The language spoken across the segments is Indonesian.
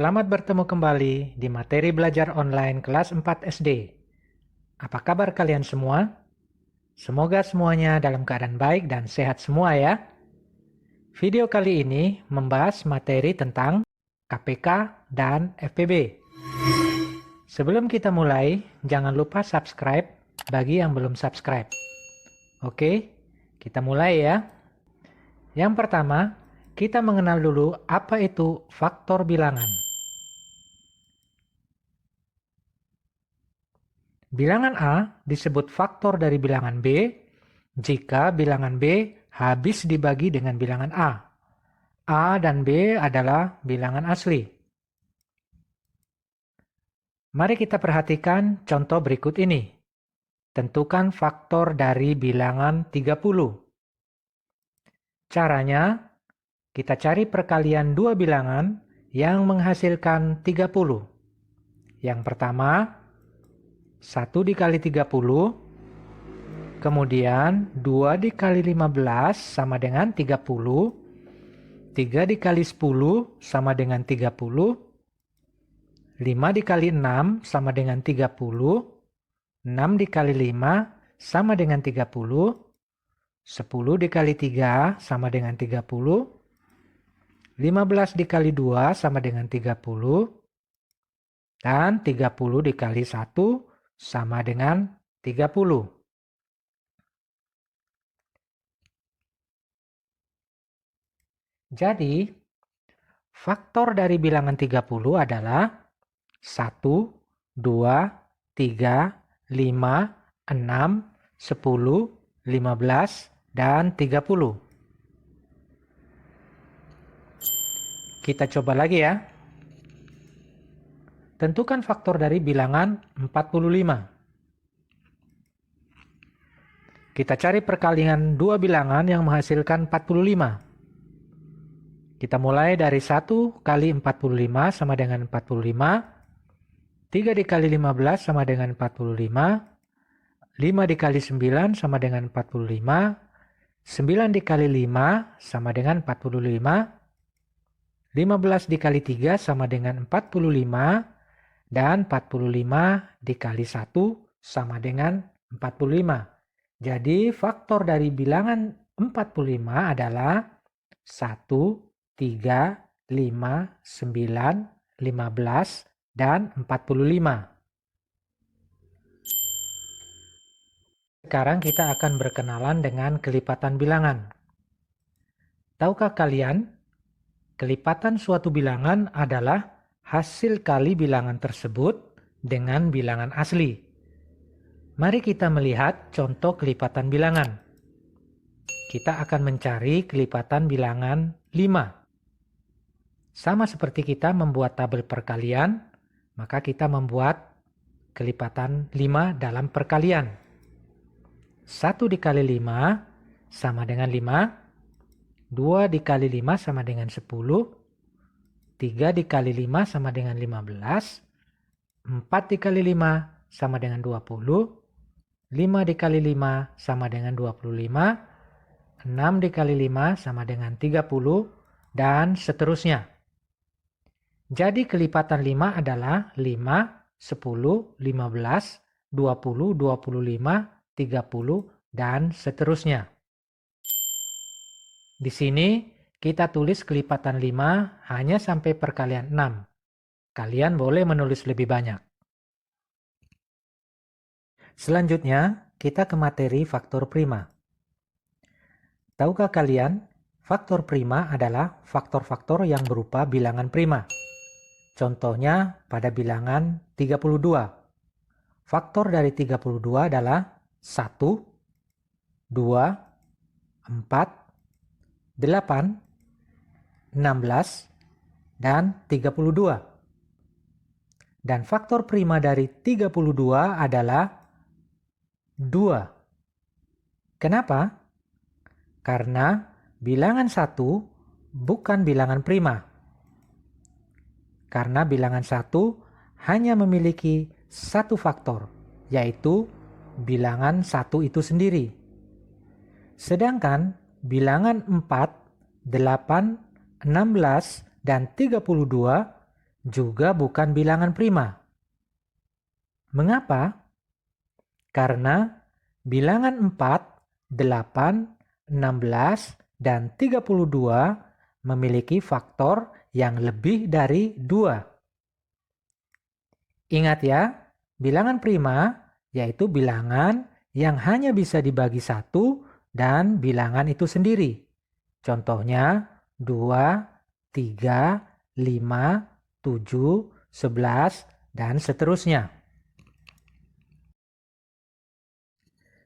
Selamat bertemu kembali di materi belajar online kelas 4 SD. Apa kabar kalian semua? Semoga semuanya dalam keadaan baik dan sehat semua ya. Video kali ini membahas materi tentang KPK dan FPB. Sebelum kita mulai, jangan lupa subscribe bagi yang belum subscribe. Oke, kita mulai ya. Yang pertama, kita mengenal dulu apa itu faktor bilangan. Bilangan A disebut faktor dari bilangan B jika bilangan B habis dibagi dengan bilangan A. A dan B adalah bilangan asli. Mari kita perhatikan contoh berikut ini. Tentukan faktor dari bilangan 30. Caranya, kita cari perkalian dua bilangan yang menghasilkan 30. Yang pertama, 1 dikali 30, kemudian 2 dikali 15 sama dengan 30, 3 dikali 10 sama dengan 30, 5 dikali 6 sama dengan 30, 6 dikali 5 sama dengan 30, 10 dikali 3 sama dengan 30, 15 dikali 2 sama dengan 30, dan 30 dikali 1 sama dengan 30. Jadi, faktor dari bilangan 30 adalah 1, 2, 3, 5, 6, 10, 15, dan 30. Kita coba lagi ya. Tentukan faktor dari bilangan 45. Kita cari perkalian dua bilangan yang menghasilkan 45. Kita mulai dari 1 kali 45 sama dengan 45, 3 dikali 15 sama dengan 45, 5 dikali 9 sama dengan 45, 9 dikali 5 sama dengan 45, 15 dikali 3 sama dengan 45, dan 45 dikali 1 sama dengan 45. Jadi faktor dari bilangan 45 adalah 1, 3, 5, 9, 15, dan 45. Sekarang kita akan berkenalan dengan kelipatan bilangan. Tahukah kalian, kelipatan suatu bilangan adalah hasil kali bilangan tersebut dengan bilangan asli. Mari kita melihat contoh kelipatan bilangan. Kita akan mencari kelipatan bilangan 5. Sama seperti kita membuat tabel perkalian, maka kita membuat kelipatan 5 dalam perkalian. 1 dikali 5 sama dengan 5, 2 dikali 5 sama dengan 10, 3 dikali 5 sama dengan 15, 4 dikali 5 sama dengan 20, 5 dikali 5 sama dengan 25, 6 dikali 5 sama dengan 30, dan seterusnya. Jadi kelipatan 5 adalah 5, 10, 15, 20, 25, 30, dan seterusnya. Di sini kita tulis kelipatan 5 hanya sampai perkalian 6. Kalian boleh menulis lebih banyak. Selanjutnya, kita ke materi faktor prima. Tahukah kalian, faktor prima adalah faktor-faktor yang berupa bilangan prima. Contohnya pada bilangan 32. Faktor dari 32 adalah 1, 2, 4, 8, 16, dan 32. Dan faktor prima dari 32 adalah 2. Kenapa? Karena bilangan 1 bukan bilangan prima. Karena bilangan 1 hanya memiliki satu faktor, yaitu bilangan 1 itu sendiri. Sedangkan bilangan 4, 8, 16, dan 32 juga bukan bilangan prima. Mengapa? Karena bilangan 4, 8, 16, dan 32 memiliki faktor yang lebih dari 2. Ingat ya, bilangan prima yaitu bilangan yang hanya bisa dibagi 1 dan bilangan itu sendiri. Contohnya 2, 3, 5, 7, 11, dan seterusnya.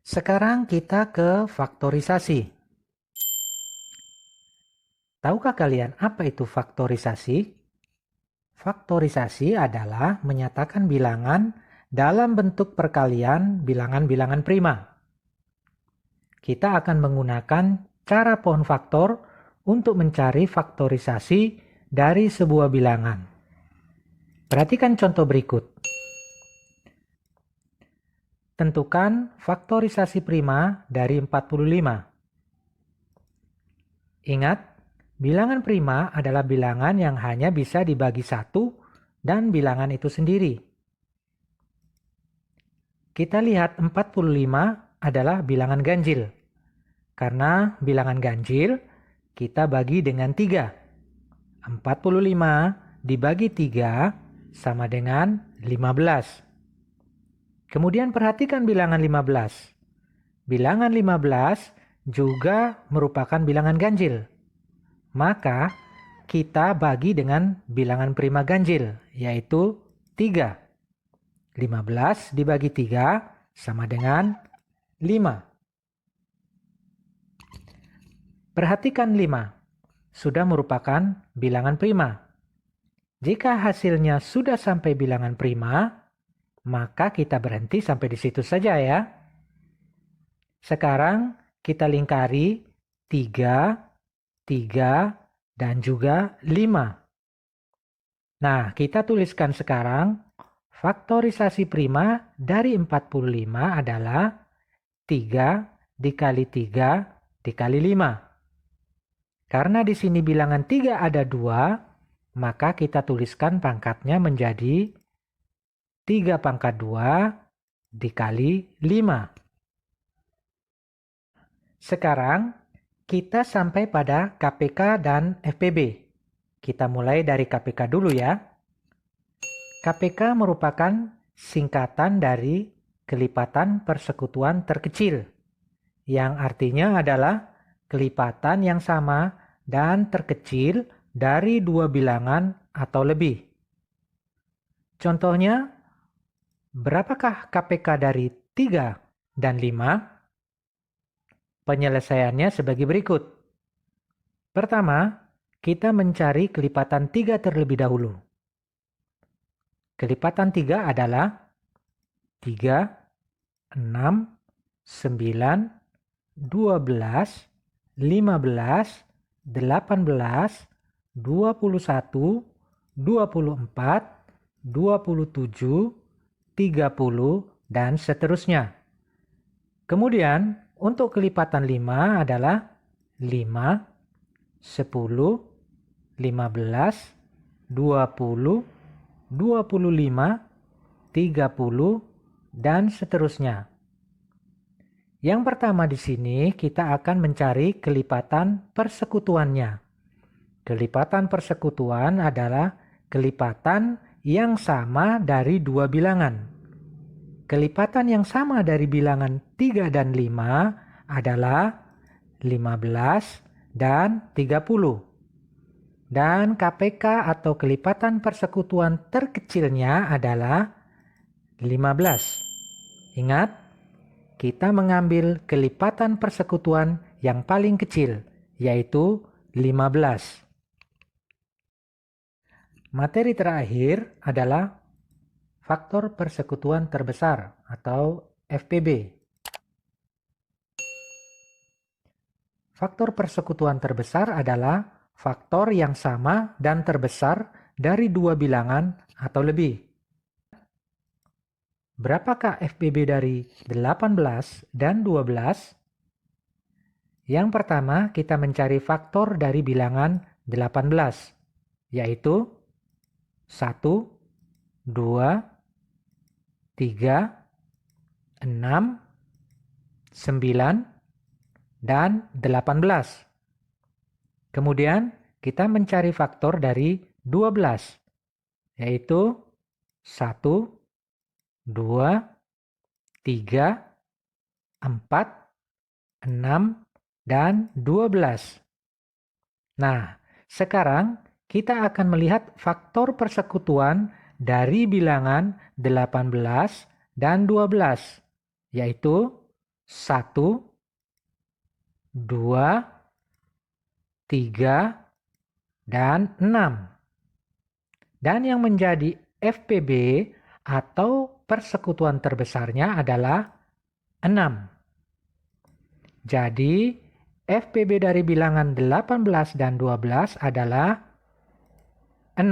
Sekarang kita ke faktorisasi. Tahukah kalian apa itu faktorisasi? Faktorisasi adalah menyatakan bilangan dalam bentuk perkalian bilangan-bilangan prima. Kita akan menggunakan cara pohon faktor untuk mencari faktorisasi dari sebuah bilangan. Perhatikan contoh berikut. Tentukan faktorisasi prima dari 45. Ingat, bilangan prima adalah bilangan yang hanya bisa dibagi 1 dan bilangan itu sendiri. Kita lihat 45 adalah bilangan ganjil. Karena bilangan ganjil, kita bagi dengan 3. 45 dibagi 3 sama dengan 15. Kemudian perhatikan bilangan 15. Bilangan 15 juga merupakan bilangan ganjil. Maka kita bagi dengan bilangan prima ganjil, yaitu 3. 15 dibagi 3 sama dengan 5. Perhatikan 5. Sudah merupakan bilangan prima. Jika hasilnya sudah sampai bilangan prima, maka kita berhenti sampai di situ saja ya. Sekarang kita lingkari 3, 3, dan juga 5. Nah, kita tuliskan sekarang faktorisasi prima dari 45 adalah 3 dikali 3 dikali 5. Karena di sini bilangan 3 ada 2, maka kita tuliskan pangkatnya menjadi 3 pangkat 2 dikali 5. Sekarang kita sampai pada KPK dan FPB. Kita mulai dari KPK dulu ya. KPK merupakan singkatan dari kelipatan persekutuan terkecil, yang artinya adalah kelipatan yang sama dan terkecil dari 2 bilangan atau lebih. Contohnya, berapakah KPK dari 3 dan 5? Penyelesaiannya sebagai berikut. Pertama, kita mencari kelipatan 3 terlebih dahulu. Kelipatan 3 adalah 3, 6, 9, 12, 15, 18, 21, 24, 27, 30, dan seterusnya. Kemudian, untuk kelipatan 5 adalah 5, 10, 15, 20, 25, 30, dan seterusnya. Yang pertama di sini kita akan mencari kelipatan persekutuannya. Kelipatan persekutuan adalah kelipatan yang sama dari 2 bilangan. Kelipatan yang sama dari bilangan 3 dan 5 adalah 15 dan 30. Dan KPK atau kelipatan persekutuan terkecilnya adalah 15. Ingat, kita mengambil kelipatan persekutuan yang paling kecil, yaitu 15. Materi terakhir adalah faktor persekutuan terbesar atau FPB. Faktor persekutuan terbesar adalah faktor yang sama dan terbesar dari 2 bilangan atau lebih. Berapakah FPB dari 18 dan 12? Yang pertama, kita mencari faktor dari bilangan 18, yaitu 1, 2, 3, 6, 9, dan 18. Kemudian kita mencari faktor dari 12, yaitu 1, 2, 3, 4, 6, dan 12. Nah, sekarang kita akan melihat faktor persekutuan dari bilangan 18 dan 12, yaitu 1, 2, 3, dan 6. Dan yang menjadi FPB atau persekutuan terbesarnya adalah 6. Jadi, FPB dari bilangan 18 dan 12 adalah 6.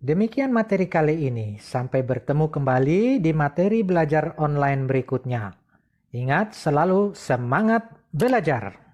Demikian materi kali ini. Sampai bertemu kembali di materi belajar online berikutnya. Ingat, selalu semangat belajar!